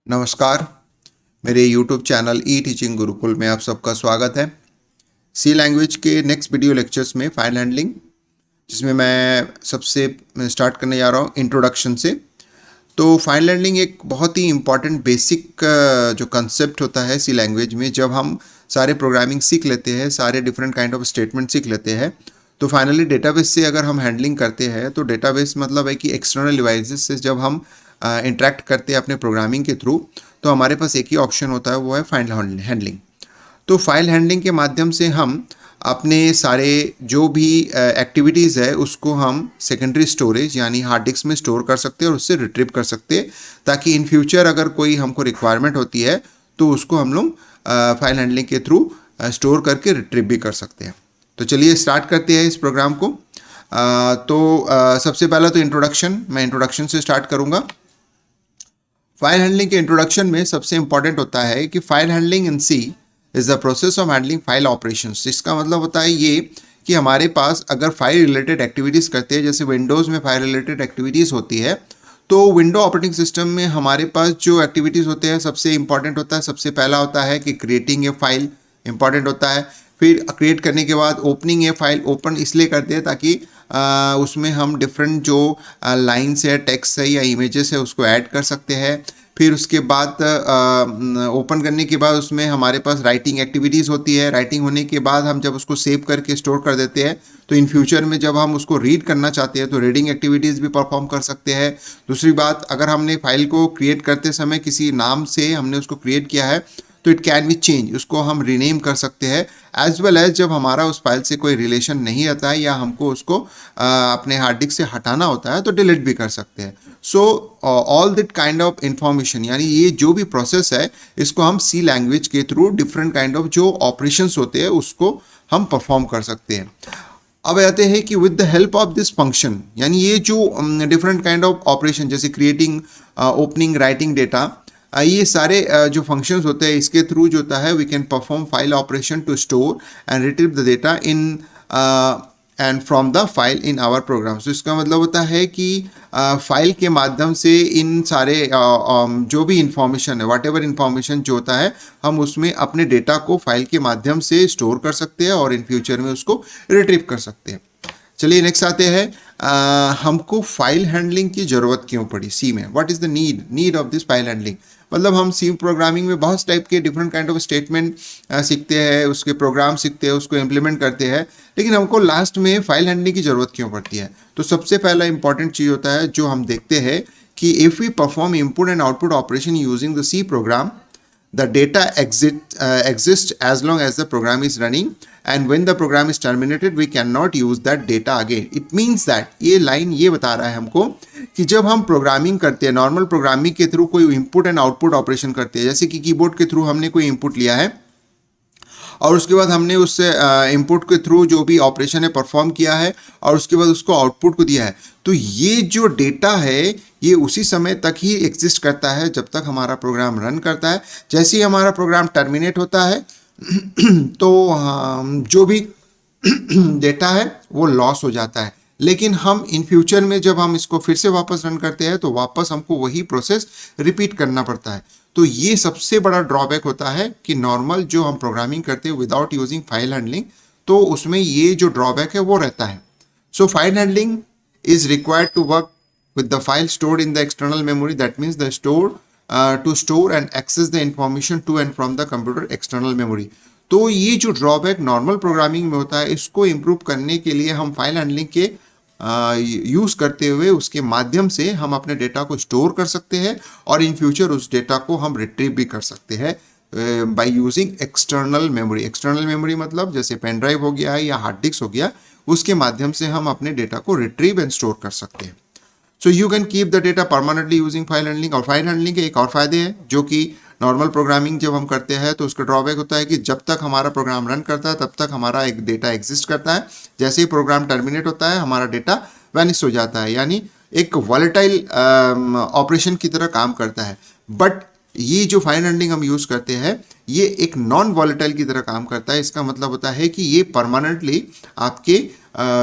नमस्कार। मेरे YouTube channel ई teaching Gurukul में आप सबका स्वागत है। सी लैंग्वेज के नेक्स्ट वीडियो लेक्चर्स में फाइल हैंडलिंग, जिसमें मैं सबसे स्टार्ट करने जा रहा हूँ इंट्रोडक्शन से। तो फाइल हैंडलिंग एक बहुत ही इम्पॉर्टेंट बेसिक जो कंसेप्ट होता है सी लैंग्वेज में, जब हम सारे प्रोग्रामिंग सीख लेते हैं, सारे डिफरेंट काइंड ऑफ स्टेटमेंट सीख लेते हैं, तो फाइनली डेटाबेस से अगर हम हैंडलिंग करते हैं तो डेटाबेस मतलब है कि एक्सटर्नल डिवाइसेस से जब हम इंटरेक्ट करते हैं अपने प्रोग्रामिंग के थ्रू, तो हमारे पास एक ही ऑप्शन होता है, वो है फाइल हैंडलिंग। तो फाइल हैंडलिंग के माध्यम से हम अपने सारे जो भी एक्टिविटीज़ है उसको हम सेकेंडरी स्टोरेज यानी हार्ड डिस्क में स्टोर कर सकते हैं और उससे रिट्रीव कर सकते हैं, ताकि इन फ्यूचर अगर कोई हमको रिक्वायरमेंट होती है तो उसको हम लोग फाइल हैंडलिंग के थ्रू स्टोर करके रिट्रीव भी कर सकते हैं। तो चलिए स्टार्ट करते हैं इस प्रोग्राम को। सबसे पहला तो इंट्रोडक्शन, मैं इंट्रोडक्शन से स्टार्ट करूँगा। फाइल हैंडलिंग के इंट्रोडक्शन में सबसे इंपॉर्टेंट होता है कि file handling in C is the process of handling file operations. इसका मतलब होता है ये कि हमारे पास अगर फाइल रिलेटेड एक्टिविटीज़ करते हैं, जैसे विंडोज़ में फाइल रिलेटेड एक्टिविटीज़ होती है, तो विंडो ऑपरेटिंग सिस्टम में हमारे पास जो एक्टिविटीज़ होते हैं सबसे इंपॉर्टेंट होता है, सबसे पहला होता है कि क्रिएटिंग ए फाइल इंपॉर्टेंट होता है। फिर क्रिएट करने के बाद ओपनिंग ए फाइल, ओपन इसलिए करते हैं ताकि उसमें हम डिफरेंट जो लाइन्स है, टेक्स्ट है या इमेजेस है उसको ऐड कर सकते हैं। फिर उसके बाद ओपन करने के बाद उसमें हमारे पास राइटिंग एक्टिविटीज़ होती है। राइटिंग होने के बाद हम जब उसको सेव करके स्टोर कर देते हैं, तो इन फ्यूचर में जब हम उसको रीड करना चाहते हैं तो रीडिंग एक्टिविटीज़ भी परफॉर्म कर सकते हैं। दूसरी बात, अगर हमने फाइल को क्रिएट करते समय किसी नाम से हमने उसको क्रिएट किया है तो इट कैन बी चेंज, उसको हम रीनेम कर सकते हैं। एज वेल एज जब हमारा उस फाइल से कोई रिलेशन नहीं आता है या हमको उसको अपने हार्ड डिस्क से हटाना होता है तो डिलीट भी कर सकते हैं। So all that kind of information, यानी ये जो भी प्रोसेस है इसको हम सी लैंग्वेज के थ्रू डिफरेंट काइंड ऑफ जो ऑपरेशंस होते हैं उसको हम परफॉर्म कर सकते हैं। अब आते हैं कि with the help of this function, यानी ये जो डिफरेंट काइंड ऑफ ऑपरेशन जैसे क्रिएटिंग, ओपनिंग, राइटिंग डेटा, ये सारे जो फंक्शंस होते हैं इसके थ्रू जो होता है we can perform file operation to store and retrieve the data in and from the file in our program. तो इसका मतलब होता है कि फाइल के माध्यम से इन सारे जो भी इंफॉर्मेशन है, वाट एवर इन्फॉर्मेशन जो होता है, हम उसमें अपने डेटा को फाइल के माध्यम से स्टोर कर सकते हैं और इन फ्यूचर में उसको रिट्रीव कर सकते हैं। चलिए नेक्स्ट आते हैं, हमको फाइल हैंडलिंग की ज़रूरत क्यों पड़ी सी में। What is the need of this file handling. मतलब हम सी प्रोग्रामिंग में बहुत टाइप के डिफरेंट काइंड ऑफ स्टेटमेंट सीखते हैं, उसके प्रोग्राम सीखते हैं, उसको इम्प्लीमेंट करते हैं, लेकिन हमको लास्ट में फाइल हैंडलिंग की ज़रूरत क्यों पड़ती है। तो सबसे पहला इंपॉर्टेंट चीज़ होता है जो हम देखते हैं कि if we perform input and output operation using the C program, the data exists as long as the program is running, and when the program is terminated we cannot use that data again. It means that ये line ये बता रहा है हमको कि जब हम programming करते हैं, नॉर्मल प्रोग्रामिंग के थ्रू कोई इनपुट एंड आउटपुट ऑपरेशन करते हैं, जैसे कि कीबोर्ड के थ्रू हमने कोई इनपुट लिया है और उसके बाद हमने उससे इनपुट के थ्रू जो भी ऑपरेशन है परफॉर्म किया है और उसके बाद उसको आउटपुट को दिया है, तो ये जो डेटा है ये उसी समय तक ही एग्जिस्ट करता है जब तक हमारा प्रोग्राम रन करता है। जैसे ही हमारा प्रोग्राम टर्मिनेट होता है तो जो भी डेटा है वो लॉस हो जाता है। लेकिन हम इन फ्यूचर में जब हम इसको फिर से वापस रन करते हैं तो वापस हमको वही प्रोसेस रिपीट करना पड़ता है। तो ये सबसे बड़ा ड्रॉबैक होता है कि नॉर्मल जो हम प्रोग्रामिंग करते हैं विदाउट यूजिंग फाइल हैंडलिंग, तो उसमें ये जो ड्रॉबैक है वो रहता है। So file handling is required to work with the file stored in the external memory. That means the to store and access the information to and from the computer external memory. तो ये जो drawback normal programming में होता है इसको improve करने के लिए हम फाइल हैंडलिंग के यूज़ करते हुए उसके माध्यम से हम अपने डेटा को स्टोर कर सकते हैं और इन फ्यूचर उस डेटा को हम रिट्रीव भी कर सकते हैं by using external memory. External memory मतलब जैसे पेन ड्राइव हो गया या हार्ड डिस्क हो गया, उसके माध्यम से हम अपने डेटा को रिट्रीव एंड स्टोर कर सकते हैं। So you can keep the data permanently using file handling. और फाइल हैंडलिंग के एक और फायदे हैं जो कि नॉर्मल प्रोग्रामिंग जब हम करते हैं तो उसका ड्रॉबैक होता है कि जब तक हमारा प्रोग्राम रन करता है तब तक हमारा एक डेटा एग्जिस्ट करता है। जैसे ही प्रोग्राम टर्मिनेट होता है हमारा डेटा वैनिश हो जाता है, यानी एक वॉलेटाइल ऑपरेशन की तरह काम करता है। बट ये जो फाइल हैंडलिंग हम यूज़ करते हैं ये एक नॉन वॉलेटाइल की तरह काम करता है। इसका मतलब होता है कि ये परमानेंटली आपके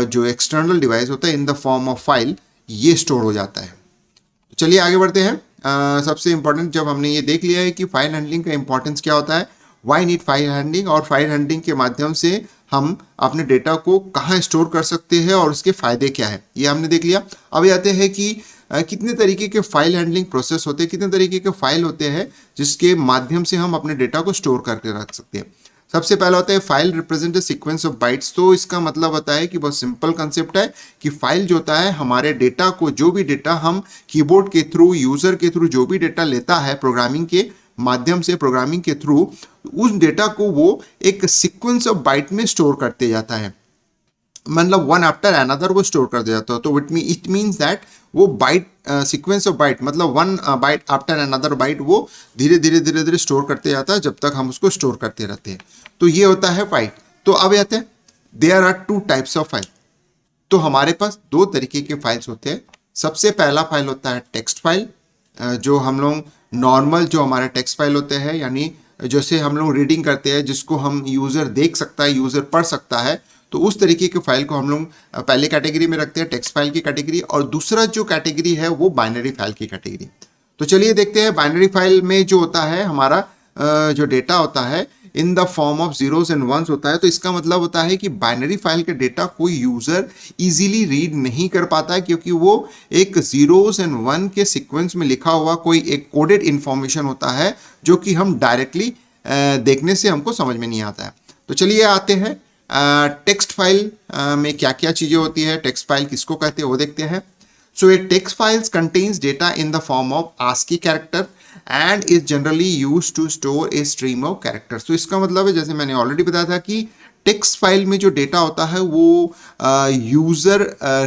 जो एक्सटर्नल डिवाइस होता है in the form of file ये स्टोर हो जाता है। चलिए आगे बढ़ते हैं। सबसे इंपॉर्टेंट जब हमने ये देख लिया है कि फाइल हैंडलिंग का इंपॉर्टेंस क्या होता है, वाई नीड फाइल हैंडलिंग, और फाइल हैंडलिंग के माध्यम से हम अपने डेटा को कहाँ स्टोर कर सकते हैं और उसके फायदे क्या है, ये हमने देख लिया। अब आते हैं कि कितने तरीके के फाइल हैंडलिंग प्रोसेस होते हैं, कितने तरीके के फाइल होते हैं जिसके माध्यम से हम अपने डेटा को स्टोर करके रख सकते हैं। सबसे पहला होता है file represent sequence of bytes. तो इसका मतलब होता है कि बहुत सिंपल कंसेप्ट है कि फाइल जो होता है हमारे डेटा को, जो भी डेटा हम कीबोर्ड के थ्रू, यूजर के थ्रू जो भी डेटा लेता है प्रोग्रामिंग के माध्यम से, प्रोग्रामिंग के थ्रू, उस डेटा को वो एक सीक्वेंस ऑफ बाइट में स्टोर करते जाता है, मतलब वन आफ्टर अनदर वो स्टोर कर दिया जाता है। तो इट मीन्स दैट वो बाइट सीक्वेंस ऑफ बाइट, मतलब one byte after another byte वो धीरे धीरे स्टोर करते जाता है जब तक हम उसको स्टोर करते रहते हैं। तो ये होता है फाइल। तो अब आते हैं, there are two types of file. तो हमारे पास दो तरीके के फाइल्स होते हैं। सबसे पहला फाइल होता है टेक्स्ट फाइल, जो हम लोग नॉर्मल जो हमारे टेक्स्ट फाइल होते हैं, यानी जैसे हम लोग रीडिंग करते हैं जिसको हम यूज़र देख सकता है, यूज़र पढ़ सकता है, तो उस तरीके के फाइल को हम लोग पहले कैटेगरी में रखते हैं, टेक्स्ट फाइल की कैटेगरी। और दूसरा जो कैटेगरी है वो बाइनरी फाइल की कैटेगरी। तो चलिए देखते हैं, बाइनरी फाइल में जो होता है हमारा जो डेटा होता है in the form of zeros and ones होता है। तो इसका मतलब होता है कि बाइनरी फाइल के डेटा कोई यूजर इजीली रीड नहीं कर पाता है, क्योंकि वो एक जीरोस एंड वन के सीक्वेंस में लिखा हुआ कोई एक कोडेड इंफॉर्मेशन होता है जो कि हम डायरेक्टली देखने से हमको समझ में नहीं आता है। तो चलिए आते हैं टेक्स्ट फाइल में क्या क्या चीज़ें होती है, टेक्स्ट फाइल किसको कहते हैं वो देखते हैं। So a text files contains data in the form of ASCII character and is generally use to store a stream of characters. तो इसका मतलब है, जैसे मैंने ऑलरेडी बताया था कि टेक्स्ट फाइल में जो डेटा होता है वो यूज़र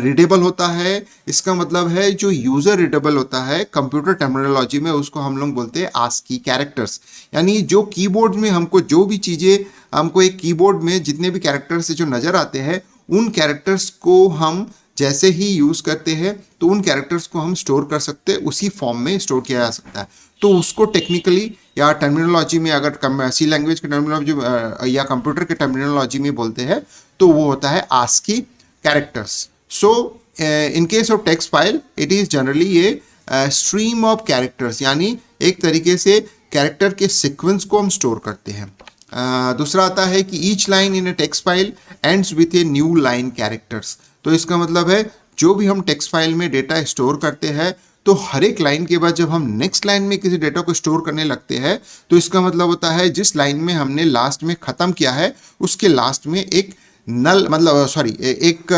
रीडेबल होता है। इसका मतलब है जो यूज़र रीडेबल होता है कंप्यूटर टर्मिनोलॉजी में उसको हम लोग बोलते हैं ASCII कैरेक्टर्स। यानी जो कीबोर्ड में हमको जो भी चीज़ें, हमको एक कीबोर्ड में जितने भी कैरेक्टर्स जो नज़र आते हैं उन कैरेक्टर्स को हम जैसे ही यूज़ करते हैं तो उन कैरेक्टर्स को हम स्टोर कर सकते हैं, उसी फॉर्म में स्टोर किया जा सकता है। तो उसको टेक्निकली या टर्मिनोलॉजी में, अगर सी लैंग्वेज के टर्मिनोलॉजी या कंप्यूटर के टर्मिनोलॉजी में बोलते हैं तो वो होता है ASCII characters. So in case of text file it is generally A stream of characters, यानी एक तरीके से कैरेक्टर के सीक्वेंस को हम स्टोर करते हैं। दूसरा आता है कि each line in A text file ends with a new line characters. तो इसका मतलब है जो भी हम टेक्स्ट फाइल में डेटा स्टोर करते हैं तो हर एक लाइन के बाद जब हम नेक्स्ट लाइन में किसी डेटा को स्टोर करने लगते हैं तो इसका मतलब होता है जिस लाइन में हमने लास्ट में ख़त्म किया है उसके लास्ट में एक नल, मतलब सॉरी, एक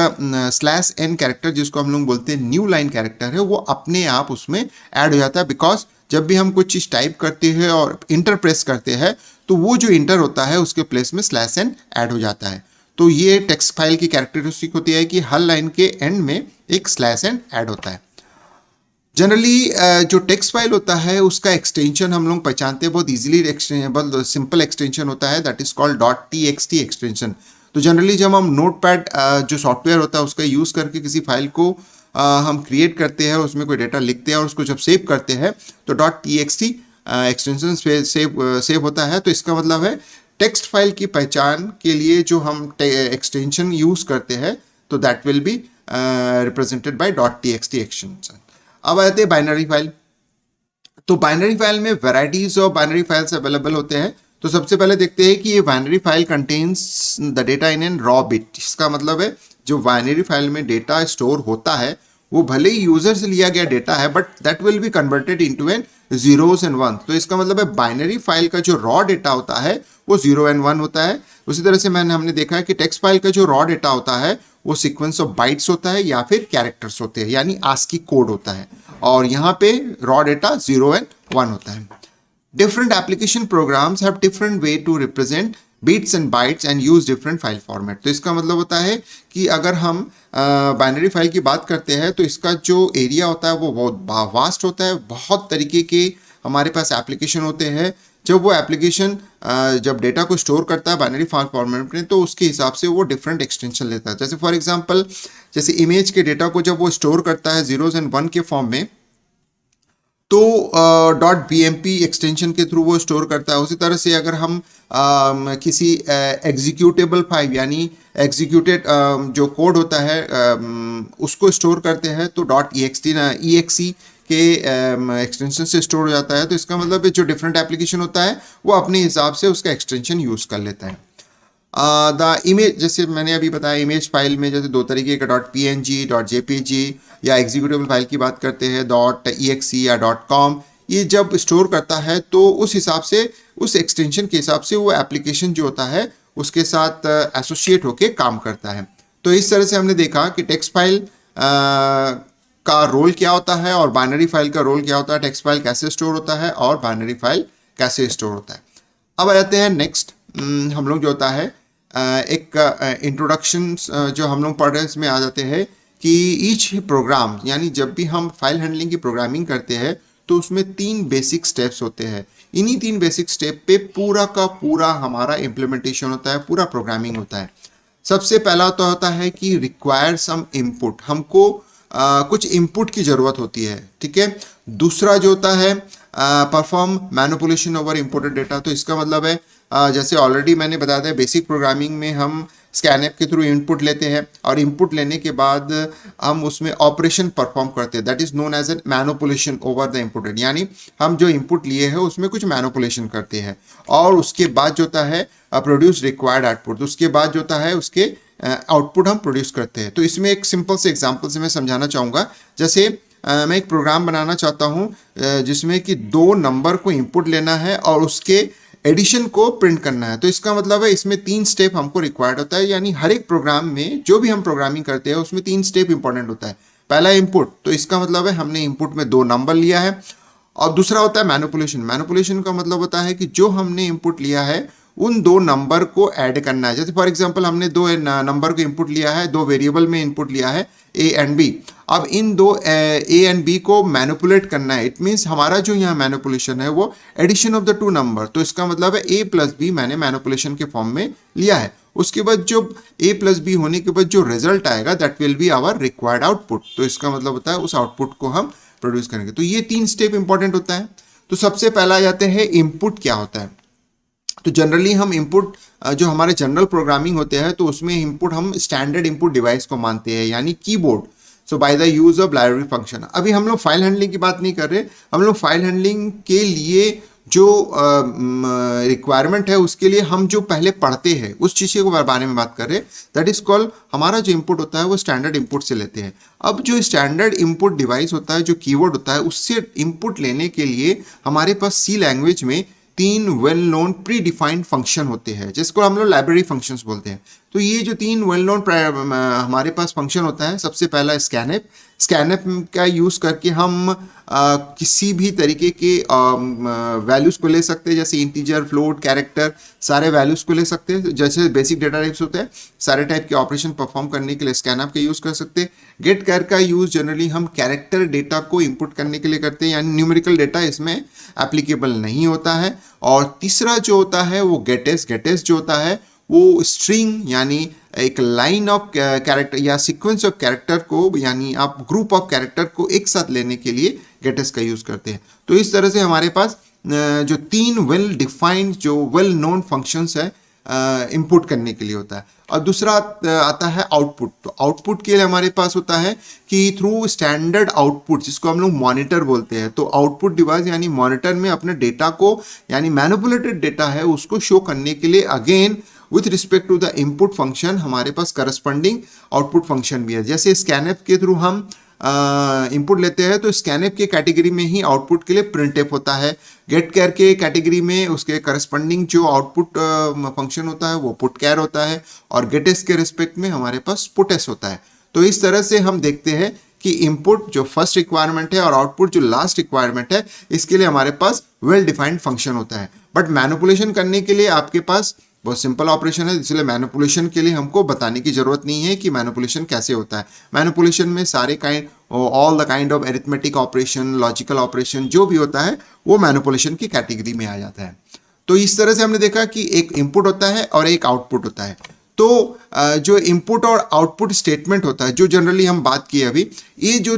/n कैरेक्टर जिसको हम लोग बोलते हैं न्यू लाइन कैरेक्टर है, वो अपने आप उसमें ऐड हो जाता है। बिकॉज जब भी हम कुछ चीज़ टाइप करते हैं और इंटर प्रेस करते हैं तो वो जो इंटर होता है उसके प्लेस में /n ऐड हो जाता है। तो ये टेक्स्ट फाइल की कैरेक्टरिस्टिक होती है कि हर लाइन के एंड में एक /n ऐड होता है। जनरली जो टेक्स्ट फाइल होता है उसका एक्सटेंशन हम लोग पहचानते हैं बहुत इजीली, बहुत सिंपल एक्सटेंशन होता है, that is called .txt extension. तो जनरली जब हम नोटपैड जो सॉफ्टवेयर होता है उसका यूज़ करके किसी फाइल को हम क्रिएट करते हैं, उसमें कोई डेटा लिखते हैं और उसको जब सेव करते हैं तो .txt एक्सटेंशन सेव होता है। तो इसका मतलब है टेक्स्ट फाइल की पहचान के लिए जो हम एक्सटेंशन यूज़ करते हैं तो that will be represented by .txt extension. अब आते हैं बाइनरी फाइल। तो बाइनरी फाइल में varieties of binary files available होते हैं। तो सबसे पहले देखते हैं कि ये binary file contains the data in an raw bit. इसका मतलब है जो बाइनरी फाइल में डेटा स्टोर होता है वो भले ही यूजर से लिया गया डेटा है but that will be converted into an zeros and one. तो इसका मतलब है बाइनरी फाइल का जो रॉ डेटा होता है वो 0 एंड 1 होता है। उसी तरह से हमने देखा है कि टेक्स्ट फाइल का जो रॉ डेटा होता है वो सीक्वेंस ऑफ बाइट्स होता है या फिर कैरेक्टर्स होते हैं, यानी ASCII कोड होता है। और यहाँ पे रॉ डेटा 0 एंड 1 होता है। Different application programs have different way to represent bits and bytes and use different file format. तो इसका मतलब होता है कि अगर हम बाइनरी फाइल की बात करते हैं तो इसका जो एरिया होता है वो बहुत वास्ट होता है। बहुत तरीके के हमारे पास एप्लीकेशन होते हैं। जब वो एप्लीकेशन जब डेटा को स्टोर करता है बाइनरी फाइल फॉर्मेट में तो उसके हिसाब से वो डिफरेंट एक्सटेंशन लेता है। जैसे फॉर एग्जांपल, जैसे इमेज के डेटा को जब वो स्टोर करता है जीरोस एंड वन के फॉर्म में तो .bmp एक्सटेंशन के थ्रू वो स्टोर करता है। उसी तरह से अगर हम किसी एग्जीक्यूटेबल फाइल यानी एग्जीक्यूटेड जो कोड होता है उसको स्टोर करते हैं तो .exe के के एक्सटेंशन से स्टोर हो जाता है, तो इसका मतलब है जो डिफरेंट एप्लीकेशन होता है वो अपने हिसाब से उसका एक्सटेंशन यूज़ कर लेता है। द इमेज, जैसे मैंने अभी बताया, इमेज फाइल में जैसे दो तरीके का .png, .jpg या एग्जीक्यूटेबल फाइल की बात करते हैं, .exe या .com, ये जब स्टोर करता है तो उस हिसाब से, उस एक्सटेंशन के हिसाब से वो एप्लीकेशन जो होता है उसके साथ एसोसिएट होके काम करता है। तो इस तरह से हमने देखा कि टेक्स्ट फाइल का रोल क्या होता है और बाइनरी फाइल का रोल क्या होता है, टेक्स्ट फाइल कैसे स्टोर होता है और बाइनरी फाइल कैसे स्टोर होता है। अब आ जाते हैं नेक्स्ट, हम लोग जो होता है एक इंट्रोडक्शन जो हम लोग पढ़ रहे हैं इसमें आ जाते हैं कि ईच प्रोग्राम, यानी जब भी हम फाइल हैंडलिंग की प्रोग्रामिंग करते हैं तो उसमें 3 बेसिक स्टेप्स होते हैं। इन्हीं 3 बेसिक स्टेप पे पूरा का पूरा हमारा इम्प्लीमेंटेशन होता है, पूरा प्रोग्रामिंग होता है। सबसे पहला तो होता है कि रिक्वायर सम इनपुट, हमको कुछ इनपुट की ज़रूरत होती है, ठीक है। दूसरा जो होता है perform manipulation over imported data, तो इसका मतलब है जैसे ऑलरेडी मैंने बताया था बेसिक प्रोग्रामिंग में हम स्कैनएप के थ्रू इनपुट लेते हैं और इनपुट लेने के बाद हम उसमें ऑपरेशन परफॉर्म करते हैं, that is known as a manipulation over the inputted, यानी हम जो इनपुट लिए हैं उसमें कुछ मैनिपुलेशन करते हैं और उसके बाद जो होता है प्रोड्यूस रिक्वायर्ड आउटपुट, उसके बाद जो होता है उसके आउटपुट हम प्रोड्यूस करते हैं। तो इसमें एक सिंपल से एग्जाम्पल से मैं समझाना चाहूँगा। जैसे मैं एक प्रोग्राम बनाना चाहता हूँ जिसमें कि 2 नंबर को इनपुट लेना है और उसके एडिशन को प्रिंट करना है। तो इसका मतलब है इसमें 3 स्टेप हमको रिक्वायर्ड होता है, यानी हर एक प्रोग्राम में जो भी हम प्रोग्रामिंग करते हैं उसमें 3 स्टेप इंपॉर्टेंट होता है। पहला इनपुट, तो इसका मतलब है हमने इनपुट में 2 नंबर लिया है, और दूसरा होता है मैनिपुलेशन। मैनिपुलेशन का मतलब होता है कि जो हमने इनपुट लिया है उन 2 नंबर को ऐड करना है। जैसे फॉर एग्जांपल हमने 2 नंबर को इनपुट लिया है, 2 वेरिएबल में इनपुट लिया है ए एंड बी। अब इन 2 ए एंड बी को मैनिपुलेट करना है। इट मीन्स हमारा जो यहाँ मैनिपुलेशन है वो एडिशन ऑफ द 2 नंबर, तो इसका मतलब है ए प्लस बी मैंने मैनिपुलेशन के फॉर्म में लिया है। उसके बाद जो ए प्लस बी होने के बाद जो रिजल्ट आएगा that will be our required output, तो इसका मतलब होता है उस आउटपुट को हम प्रोड्यूस करेंगे। तो ये 3 स्टेप इंपॉर्टेंट होता है। तो सबसे पहला जाते हैं इनपुट क्या होता है। तो जनरली हम इनपुट जो हमारे जनरल प्रोग्रामिंग होते हैं तो उसमें इनपुट हम स्टैंडर्ड इनपुट डिवाइस को मानते हैं, यानी keyboard. So by the use of library function. अभी हम लोग फाइल हैंडलिंग की बात नहीं कर रहे, हम लोग फाइल हैंडलिंग के लिए जो रिक्वायरमेंट है उसके लिए हम जो पहले पढ़ते हैं उस चीज़ के बारे में बात कर रहे हैं, दैट इज कॉल्ड, हमारा जो इनपुट होता है वो स्टैंडर्ड इनपुट से लेते हैं। अब जो स्टैंडर्ड इनपुट डिवाइस होता है, जो कीवर्ड होता है, उससे इनपुट लेने के लिए हमारे पास सी लैंग्वेज में 3 well known pre defined function होते हैं जिसको हम लोग लाइब्रेरी फंक्शंस बोलते हैं। तो ये जो 3 वेल नोन हमारे पास फंक्शन होता है, सबसे पहला स्कैनएप। स्कैनएप का यूज़ करके हम किसी भी तरीके के वैल्यूज़ को ले सकते हैं, जैसे इंटीजर, फ्लोट, कैरेक्टर, सारे वैल्यूज़ को ले सकते हैं। जैसे बेसिक डेटा टाइप्स होते हैं, सारे टाइप के ऑपरेशन परफॉर्म करने के लिए स्कैनएप का यूज़ कर सकते हैं। गेट कैर का यूज़ जनरली हम कैरेक्टर डेटा को इनपुट करने के लिए करते हैं, यानी न्यूमेरिकल डेटा इसमें एप्लीकेबल नहीं होता है। और तीसरा जो होता है वो गेटेस। गेटेस जो होता है वो स्ट्रिंग, यानी एक लाइन ऑफ कैरेक्टर या सीक्वेंस ऑफ कैरेक्टर को, यानी आप ग्रुप ऑफ कैरेक्टर को एक साथ लेने के लिए गेटेस का यूज़ करते हैं। तो इस तरह से हमारे पास जो 3 वेल डिफाइंड जो वेल नोन फंक्शंस है इनपुट करने के लिए होता है। और दूसरा आता है आउटपुट। तो आउटपुट के लिए हमारे पास होता है कि थ्रू स्टैंडर्ड आउटपुट, जिसको हम लोग मॉनिटर बोलते हैं, तो आउटपुट डिवाइस यानी मॉनिटर में अपने डेटा को, यानी मैनिपुलेटेड डेटा है उसको शो करने के लिए again with respect to the input function हमारे पास करस्पॉन्डिंग आउटपुट फंक्शन भी है। जैसे स्कैनएप के थ्रू हम इनपुट लेते हैं तो स्कैनएप के कैटेगरी में ही आउटपुट के लिए प्रिंटएफ होता है। गेट कैर के कैटेगरी में उसके करस्पॉन्डिंग जो आउटपुट फंक्शन होता है वो पुट कैर होता है, और गेटेस के रिस्पेक्ट में हमारे पास पुटेस होता है। तो इस तरह से हम देखते हैं कि इनपुट जो फर्स्ट रिक्वायरमेंट है और आउटपुट जो लास्ट रिक्वायरमेंट है, इसके लिए हमारे पास वेल डिफाइंड फंक्शन होता है। बट मैनिपुलेशन करने के लिए आपके पास बहुत सिंपल ऑपरेशन है, इसलिए मैनिपुलेशन के लिए हमको बताने की जरूरत नहीं है कि मैनिपुलेशन कैसे होता है। मैनिपुलेशन में सारे all the kind of arithmetic operation, logical operation जो भी होता है वो मैनिपुलेशन की कैटेगरी में आ जाता है। तो इस तरह से हमने देखा कि एक इनपुट होता है और एक आउटपुट होता है। तो जो इनपुट और आउटपुट स्टेटमेंट होता है, जो जनरली हम बात किए अभी, ये जो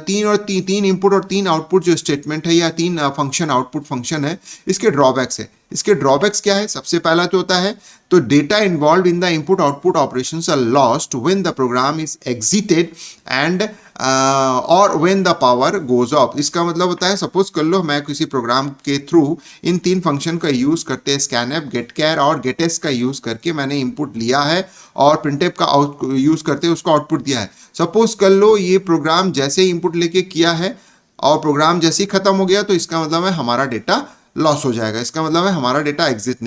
3 इनपुट और 3 आउटपुट जो स्टेटमेंट है या 3 फंक्शन आउटपुट फंक्शन है, इसके ड्रॉबैक्स है। इसके ड्रॉबैक्स क्या है? सबसे पहला जो होता है, तो data involve in the input output operations are lost when the program is exited and और when the power goes off. इसका मतलब होता है सपोज कर लो मैं किसी प्रोग्राम के थ्रू इन 3 फंक्शन का यूज करते हैं, स्कैनएफ, गेटचार और गेटएस का यूज करके मैंने इनपुट लिया है और प्रिंटफ का आउट यूज करते उसको आउटपुट दिया है। सपोज कर लो ये प्रोग्राम जैसे ही इनपुट लेके किया है और प्रोग्राम जैसे ही खत्म हो गया, तो इसका मतलब है हमारा डेटा लॉस हो जाएगा। इसका मतलब है हमारा डेटा एग्जिस्ट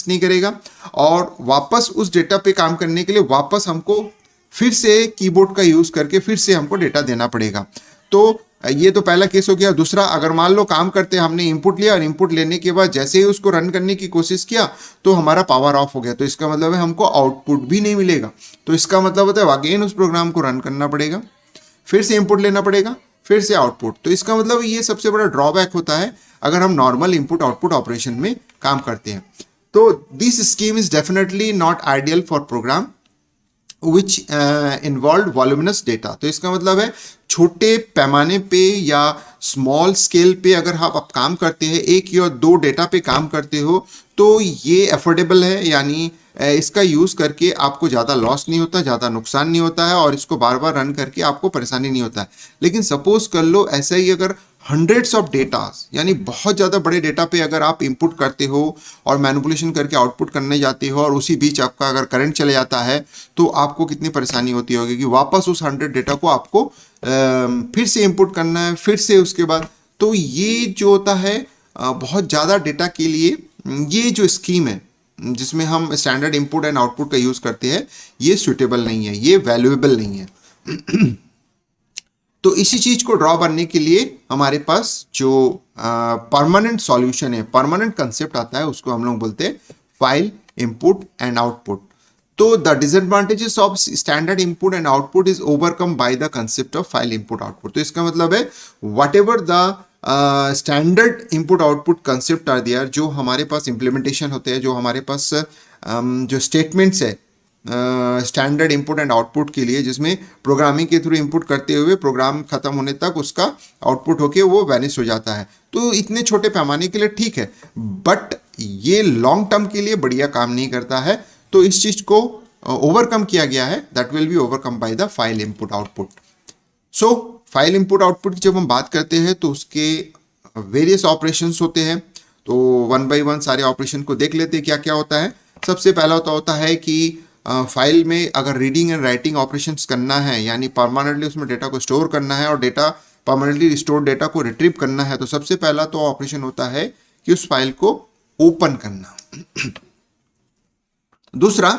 नहीं करेगा और वापस उस डेटा पे काम करने के लिए वापस हमको फिर से कीबोर्ड का यूज करके फिर से हमको डेटा देना पड़ेगा। तो ये तो पहला केस हो गया। दूसरा, अगर मान लो काम करते हमने इनपुट लिया और इनपुट लेने के बाद जैसे ही उसको रन करने की कोशिश किया तो हमारा पावर ऑफ हो गया, तो इसका मतलब है हमको आउटपुट भी नहीं मिलेगा। तो इसका मतलब होता है अगेन उस प्रोग्राम को रन करना पड़ेगा, फिर से इनपुट लेना पड़ेगा, फिर से आउटपुट। तो इसका मतलब ये सबसे बड़ा ड्रॉबैक होता है अगर हम नॉर्मल इनपुट आउटपुट ऑपरेशन में काम करते हैं। तो this scheme is definitely not ideal for program which involve voluminous data. तो इसका मतलब है छोटे पैमाने पे या स्मॉल स्केल पे अगर आप काम करते हैं, एक या दो डेटा पे काम करते हो, तो ये अफोर्डेबल है, यानी इसका यूज़ करके आपको ज़्यादा लॉस नहीं होता, ज़्यादा नुकसान नहीं होता है और इसको बार बार रन करके आपको परेशानी नहीं होता है। लेकिन सपोज कर लो ऐसा ही अगर हंड्रेड्स ऑफ डेटास, यानी बहुत ज़्यादा बड़े डेटा पे अगर आप इनपुट करते हो और मैनिपुलेशन करके आउटपुट करने जाते हो और उसी बीच आपका अगर करंट चले जाता है तो आपको कितनी परेशानी होती होगी कि वापस उस 100 डेटा को आपको फिर से इनपुट करना है, फिर से उसके बाद। तो ये जो होता है बहुत ज़्यादा डेटा के लिए ये जो स्कीम है जिसमें हम स्टैंडर्ड इनपुट एंड आउटपुट का यूज़ करते हैं, ये सुटेबल नहीं है, ये वैल्यूएबल नहीं है। तो इसी चीज को ड्रॉ करने के लिए हमारे पास जो परमानेंट सॉल्यूशन है, परमानेंट कंसेप्ट आता है, उसको हम लोग बोलते हैं फाइल इनपुट एंड आउटपुट। तो the disadvantages of standard input and output is overcome by the concept of file input output. तो इसका मतलब है whatever the standard input output concept are there, जो हमारे पास इम्प्लीमेंटेशन होते हैं, जो हमारे पास जो स्टेटमेंट्स है स्टैंडर्ड इनपुट एंड आउटपुट के लिए, जिसमें प्रोग्रामिंग के थ्रू इनपुट करते हुए प्रोग्राम खत्म होने तक उसका आउटपुट होके वो वैनिश हो जाता है, तो इतने छोटे पैमाने के लिए ठीक है, बट ये लॉन्ग टर्म के लिए बढ़िया काम नहीं करता है। तो इस चीज को ओवरकम किया गया है, that will be overcome by the file input output. So file input output की जब हम बात करते हैं तो उसके वेरियस ऑपरेशंस होते हैं। तो वन बाय वन सारे ऑपरेशन को देख लेते हैं क्या क्या होता है। सबसे पहला होता है कि फाइल में अगर रीडिंग एंड राइटिंग ऑपरेशंस करना है, यानी परमानेंटली उसमें डेटा को स्टोर करना है और डेटा परमानेंटली स्टोर डेटा को रिट्रीव करना है, तो सबसे पहला तो ऑपरेशन होता है कि उस फाइल को ओपन करना। दूसरा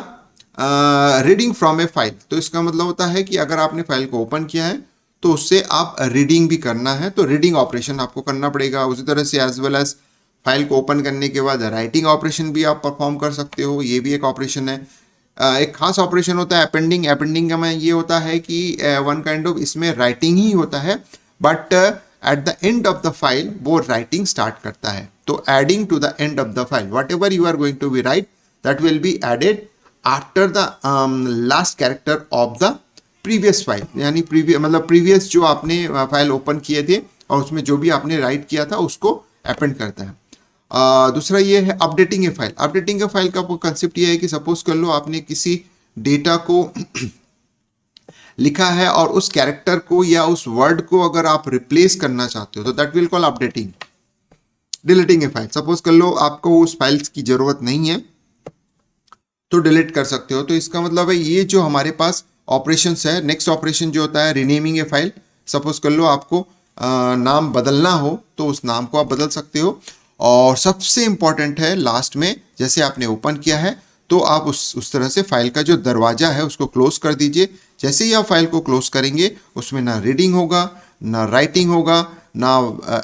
रीडिंग फ्रॉम ए फाइल। तो इसका मतलब होता है कि अगर आपने फाइल को ओपन किया है तो उससे आप रीडिंग भी करना है, तो रीडिंग ऑपरेशन आपको करना पड़ेगा। उसी तरह से एज वेल एज फाइल को ओपन करने के बाद राइटिंग ऑपरेशन भी आप परफॉर्म कर सकते हो, ये भी एक ऑपरेशन है। एक खास ऑपरेशन होता है अपेंडिंग। अपेंडिंग में ये होता है कि वन काइंड ऑफ इसमें राइटिंग ही होता है, but at the end of the file वो राइटिंग स्टार्ट करता है। तो adding to the end of the file, whatever you are going to be write that will be added after the last character of the previous file, यानी previous जो आपने file open किए थे और उसमें जो भी आपने राइट किया था उसको अपेंड करता है। दूसरा ये है अपडेटिंग ए फाइल। अपडेटिंग ए फाइल का कंसेप्ट ये है कि सपोज कर लो आपने किसी डेटा को लिखा है और उस कैरेक्टर को या उस वर्ड को अगर आप रिप्लेस करना चाहते हो तो that will call updating. Deleting A file, suppose कर लो आपको उस फाइल की जरूरत नहीं है तो डिलीट कर सकते हो। तो इसका मतलब है ये जो हमारे पास ऑपरेशंस है। नेक्स्ट ऑपरेशन जो होता है रीनेमिंग ए फाइल। सपोज कर लो आपको नाम बदलना हो तो उस नाम को आप बदल सकते हो। और सबसे इंपॉर्टेंट है लास्ट में, जैसे आपने ओपन किया है तो आप उस तरह से फाइल का जो दरवाजा है उसको क्लोज कर दीजिए। जैसे ही आप फाइल को क्लोज करेंगे उसमें ना रीडिंग होगा, ना राइटिंग होगा, ना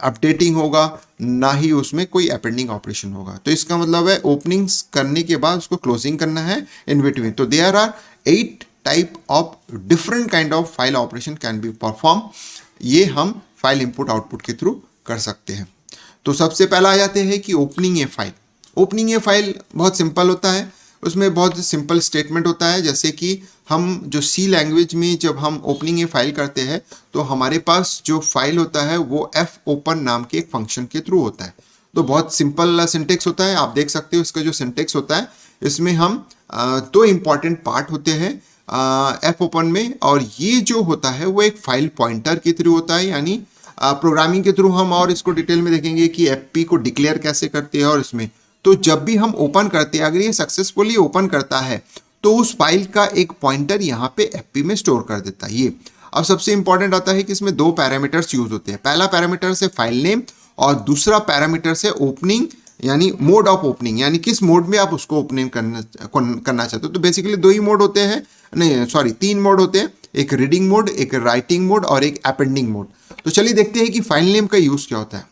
अपडेटिंग होगा, ना ही उसमें कोई अपेंडिंग ऑपरेशन होगा। तो इसका मतलब है ओपनिंग्स करने के बाद उसको क्लोजिंग करना है इन बिटवीन। तो there are 8 type of different kind of file operation can be perform. ये हम फाइल इनपुट आउटपुट के थ्रू कर सकते हैं। तो सबसे पहला आ जाते हैं कि ओपनिंग ए फाइल। ओपनिंग ए फाइल बहुत सिंपल होता है, उसमें बहुत सिंपल स्टेटमेंट होता है। जैसे कि हम जो सी लैंग्वेज में जब हम ओपनिंग ए फाइल करते हैं तो हमारे पास जो फाइल होता है वो एफ ओपन नाम के एक फंक्शन के थ्रू होता है। तो बहुत सिंपल सिंटेक्स होता है, आप देख सकते हो इसका जो सिंटेक्स होता है। इसमें हम दो इम्पॉर्टेंट पार्ट होते हैं। एफ ओपन में, और ये जो होता है वो एक फाइल पॉइंटर के थ्रू होता है, यानी प्रोग्रामिंग के थ्रू हम और इसको डिटेल में देखेंगे कि एफपी को डिक्लेयर कैसे करते हैं। और इसमें तो जब भी हम ओपन करते हैं, अगर ये सक्सेसफुली ओपन करता है तो उस फाइल का एक पॉइंटर यहाँ पे एफपी में स्टोर कर देता है ये। अब सबसे इंपॉर्टेंट आता है कि इसमें दो पैरामीटर्स यूज होते हैं। पहला पैरामीटर से फाइल नेम और दूसरा पैरामीटर से ओपनिंग, यानी मोड ऑफ ओपनिंग, यानी किस मोड में आप उसको ओपनिंग करना चाहते हो। तो बेसिकली दो ही मोड होते हैं, नहीं सॉरी तीन मोड होते हैं, एक रीडिंग मोड, एक राइटिंग मोड और एक अपेंडिंग मोड। तो चलिए देखते हैं कि फाइल नेम का यूज क्या होता है।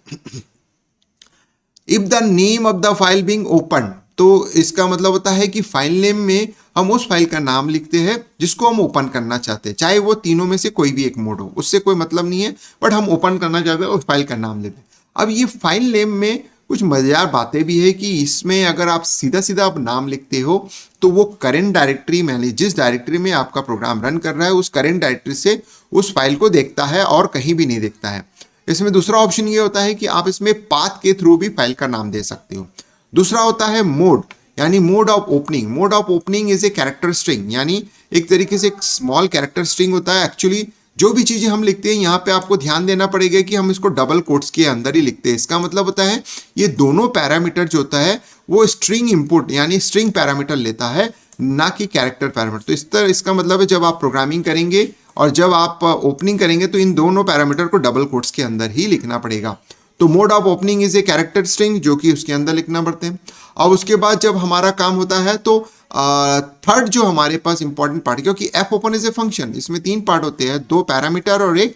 If the name of the file being open, तो इसका मतलब होता है कि फाइल नेम में हम उस फाइल का नाम लिखते हैं जिसको हम ओपन करना चाहते हैं, चाहे वो तीनों में से कोई भी एक मोड हो, उससे कोई मतलब नहीं है, बट हम ओपन करना चाहते हैं उस फाइल का नाम लेते हैं। अब ये फाइल नेम में कुछ मजेदार बातें भी है कि इसमें अगर आप सीधा सीधा आप नाम लिखते हो तो वो करेंट डायरेक्टरी में, जिस डायरेक्टरी में आपका प्रोग्राम रन कर रहा है उस करेंट डायरेक्टरी से उस फाइल को देखता है और कहीं भी नहीं देखता है। इसमें दूसरा ऑप्शन ये होता है कि आप इसमें पाथ के थ्रू भी फाइल का नाम दे सकते हो। दूसरा होता है मोड, यानी mode of opening. Mode of opening is a character string, यानी एक तरीके से एक स्मॉल कैरेक्टर स्ट्रिंग होता है। एक्चुअली जो भी चीजें हम लिखते हैं यहाँ पे आपको ध्यान देना पड़ेगा कि हम इसको डबल कोट्स के अंदर ही लिखते हैं। इसका मतलब होता है ये दोनों पैरामीटर जो होता है वो स्ट्रिंग इनपुट यानी स्ट्रिंग पैरामीटर लेता है, ना कि कैरेक्टर पैरामीटर। तो इस तरह इसका मतलब है जब आप प्रोग्रामिंग करेंगे और जब आप ओपनिंग करेंगे तो इन दोनों पैरामीटर को डबल कोट्स के अंदर ही लिखना पड़ेगा। तो mode of opening is a character string जो कि उसके अंदर लिखना पड़ते हैं। और उसके बाद जब हमारा काम होता है तो थर्ड जो हमारे पास इंपॉर्टेंट पार्ट, क्योंकि F open is a function, इसमें तीन पार्ट होते हैं, दो पैरामीटर और एक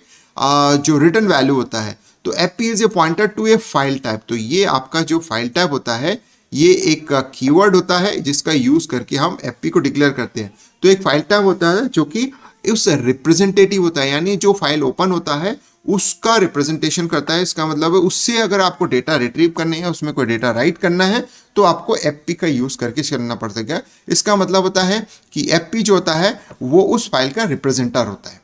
जो रिटर्न वैल्यू होता है। तो F P is a pointer to a file type. तो ये आपका जो फाइल टाइप होता है ये एक कीवर्ड होता है जिसका यूज करके हम एफ पी को डिक्लेयर करते हैं। तो एक फाइल टाइप होता है जो कि उस रिप्रेजेंटेटिव होता है, यानी जो फाइल ओपन होता है उसका रिप्रेजेंटेशन करता है। इसका मतलब है उससे अगर आपको डेटा रिट्रीव करने है, उसमें कोई डेटा राइट करना है तो आपको एफपी का यूज करके करना पड़ेगा। इसका मतलब होता है कि एफपी जो होता है वो उस फाइल का रिप्रेजेंटर होता है।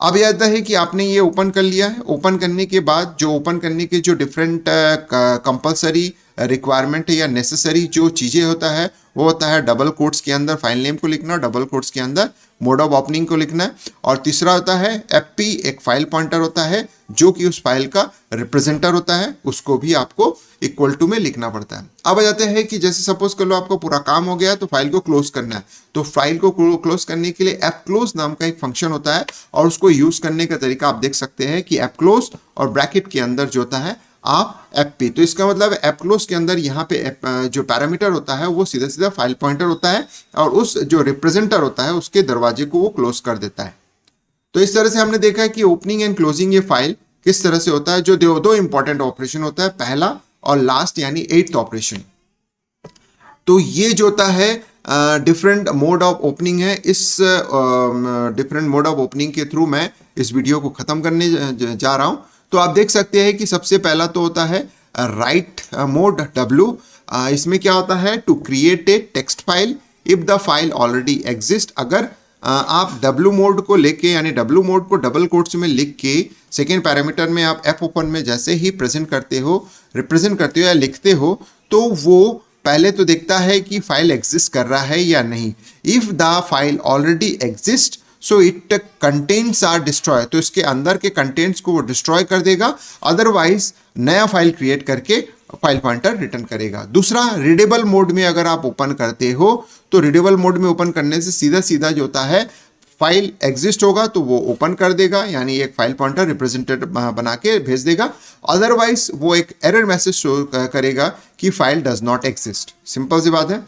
अब यह आता है कि आपने ये ओपन कर लिया है। ओपन करने के बाद जो ओपन करने के जो डिफरेंट कंपलसरी रिक्वायरमेंट या नेसेसरी जो चीज़ें होता है वो होता है डबल कोट्स के अंदर फाइल नेम को लिखना, डबल कोट्स के अंदर मोड ऑफ ओपनिंग को लिखना है, और तीसरा होता है एफपी एक फाइल पॉइंटर होता है जो कि उस फाइल का रिप्रेजेंटर होता है, उसको भी आपको इक्वल टू में लिखना पड़ता है। अब आ जाते हैं कि जैसे सपोज कर लो आपको पूरा काम हो गया तो फाइल को क्लोज करना है। तो फाइल को क्लोज करने के लिए एफ क्लोज नाम का एक फंक्शन होता है और उसको यूज करने का तरीका आप देख सकते हैं कि एफ क्लोज और ब्रैकेट के अंदर जो होता है आप एफपी। तो इसका मतलब एफ क्लोज के अंदर यहाँ पे जो पैरामीटर होता है वो सीधा सीधा फाइल पॉइंटर होता है और उस जो रिप्रेजेंटर होता है उसके दरवाजे को वो क्लोज कर देता है। तो इस तरह से हमने देखा है कि ओपनिंग एंड क्लोजिंग ये फाइल किस तरह से होता है। जो दो इंपॉर्टेंट ऑपरेशन होता है, पहला और लास्ट यानी 8th ऑपरेशन। तो ये जो होता है डिफरेंट मोड ऑफ ओपनिंग है। इस डिफरेंट मोड ऑफ ओपनिंग के थ्रू मैं इस वीडियो को खत्म करने जा रहा हूं। तो आप देख सकते हैं कि सबसे पहला तो होता है राइट मोड W। इसमें क्या होता है, to create a text file if the file already exist. अगर आप W मोड को लेके यानी W मोड को डबल कोट्स में लिख के सेकेंड पैरामीटर में आप F ओपन में जैसे ही प्रेजेंट करते हो, रिप्रेजेंट करते हो या लिखते हो तो वो पहले तो देखता है कि फाइल एग्जिस्ट कर रहा है या नहीं। If the file already exist so it contents are destroy, तो इसके अंदर के कंटेंट्स को वो डिस्ट्रॉय कर देगा, अदरवाइज नया फाइल क्रिएट करके फाइल पॉइंटर रिटर्न करेगा। दूसरा रीडेबल मोड में अगर आप ओपन करते हो तो रीडेबल मोड में ओपन करने से सीधा सीधा जो होता है फाइल एग्जिस्ट होगा तो वो ओपन कर देगा, यानी एक फाइल पॉइंटर रिप्रेजेंटेटिव बना के भेज देगा, अदरवाइज वो एक एरर मैसेज शो करेगा कि file does not exist. Simple सी बात है।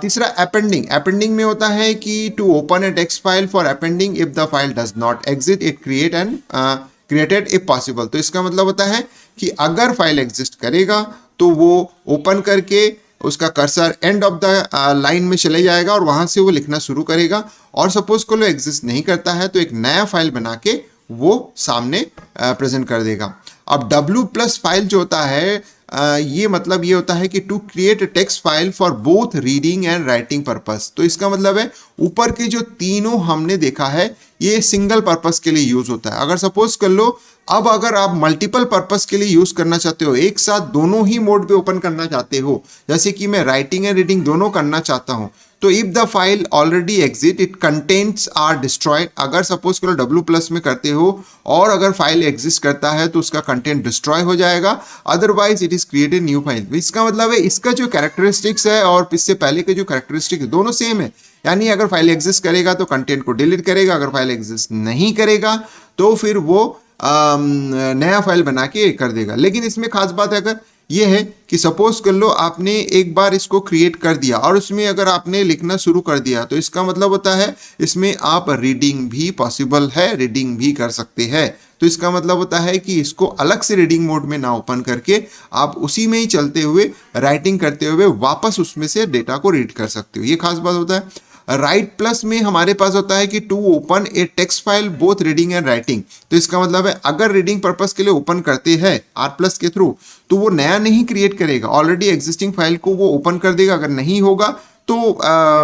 तीसरा अपेंडिंग। अपेंडिंग में होता है कि to open a text file for appending if the file does not exist it created if possible. तो इसका मतलब होता है कि अगर फाइल एग्जिस्ट करेगा तो वो ओपन करके उसका cursor and of the line में चले जाएगा और वहां से वो लिखना शुरू करेगा, और सपोज को लो एग्जिस्ट नहीं करता है तो एक नया फाइल बना के वो सामने प्रेजेंट कर देगा। अब W+ फाइल जो होता है ये मतलब ये होता है कि to create text file for both reading and writing purpose. तो इसका मतलब है ऊपर के जो तीनों हमने देखा है ये सिंगल पर्पस के लिए यूज होता है। अगर सपोज कर लो अब अगर आप मल्टीपल पर्पस के लिए यूज करना चाहते हो, एक साथ दोनों ही मोड पे ओपन करना चाहते हो, जैसे कि मैं राइटिंग एंड रीडिंग दोनों करना चाहता हूं, तो if the file already exist it contents are destroyed, अगर सपोज करो W+ में करते हो और अगर फाइल एग्जिस्ट करता है तो उसका कंटेंट डिस्ट्रॉय हो जाएगा, otherwise it is created new file. इसका मतलब है इसका जो कैरेक्टरिस्टिक्स है और इससे पहले के जो कैरेक्टरिस्टिक है दोनों सेम है, यानी अगर फाइल एग्जिस्ट करेगा तो कंटेंट को डिलीट करेगा, अगर फाइल एग्जिस्ट नहीं करेगा तो फिर वो नया फाइल बना के कर देगा। लेकिन इसमें खास बात है अगर ये है कि सपोज कर लो आपने एक बार इसको क्रिएट कर दिया और उसमें अगर आपने लिखना शुरू कर दिया तो इसका मतलब होता है इसमें आप रीडिंग भी पॉसिबल है, रीडिंग भी कर सकते हैं। तो इसका मतलब होता है कि इसको अलग से रीडिंग मोड में ना ओपन करके आप उसी में ही चलते हुए राइटिंग करते हुए वापस उसमें से डेटा को रीड कर सकते हो, ये खास बात होता है। राइट प्लस में हमारे पास होता है कि to open a text file both reading and writing. तो इसका मतलब है अगर रीडिंग पर्पस के लिए ओपन करते हैं R+ के थ्रू तो वो नया नहीं क्रिएट करेगा, ऑलरेडी एग्जिस्टिंग फाइल को वो ओपन कर देगा। अगर नहीं होगा तो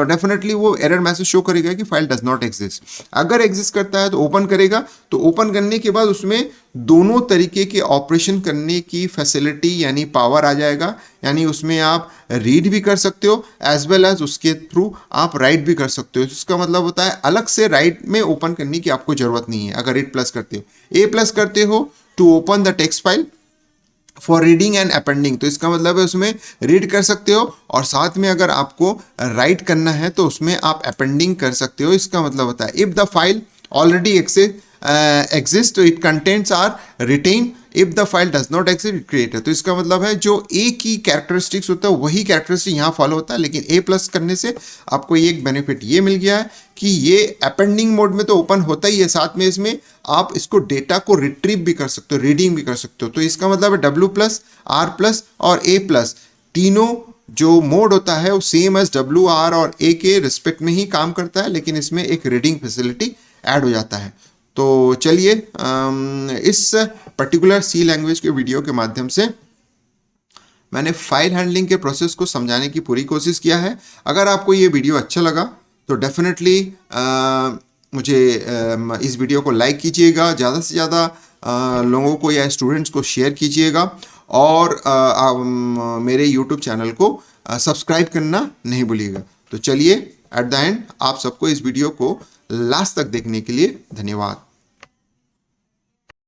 डेफिनेटली वो एरर मैसेज शो करेगा कि फाइल डज नॉट एग्जिस्ट। अगर एग्जिस्ट करता है तो ओपन करेगा, तो ओपन करने के बाद उसमें दोनों तरीके के ऑपरेशन करने की फैसिलिटी यानी पावर आ जाएगा, यानी उसमें आप रीड भी कर सकते हो एज वेल एज उसके थ्रू आप राइट भी कर सकते हो। इसका मतलब होता है अलग से राइट में ओपन करने की आपको जरूरत नहीं है अगर A+ करते हो। A+ करते हो to open the text file for reading and appending, तो इसका मतलब है उसमें रीड कर सकते हो और साथ में अगर आपको राइट करना है तो उसमें आप अपेंडिंग कर सकते हो। इसका मतलब होता है if the file already exist तो it contents are retain, if the file does not exist it created. तो इसका मतलब है जो A की कैरेक्टरिस्टिक्स होता है वही कैरेक्टरिस्टिक यहाँ फॉलो होता है, लेकिन A+ करने से आपको एक बेनिफिट ये मिल गया है कि ये अपेंडिंग मोड में तो ओपन होता ही है, साथ में इसमें आप इसको डेटा को रिट्रीव भी कर सकते हो, रीडिंग भी कर सकते हो। तो इसका मतलब है W+, R+ और A+ तीनों जो मोड होता है वो सेम एज W, R और A के रिस्पेक्ट में ही काम करता है, लेकिन इसमें एक रीडिंग फैसिलिटी ऐड हो जाता है। तो चलिए इस पर्टिकुलर C लैंग्वेज के वीडियो के माध्यम से मैंने फाइल हैंडलिंग के प्रोसेस को समझाने की पूरी कोशिश किया है। अगर आपको ये वीडियो अच्छा लगा तो डेफिनेटली मुझे इस वीडियो को लाइक कीजिएगा, ज़्यादा से ज़्यादा लोगों को या स्टूडेंट्स को शेयर कीजिएगा और मेरे YouTube चैनल को सब्सक्राइब करना नहीं भूलिएगा। तो चलिए एट द एंड आप सबको इस वीडियो को लास्ट तक देखने के लिए धन्यवाद।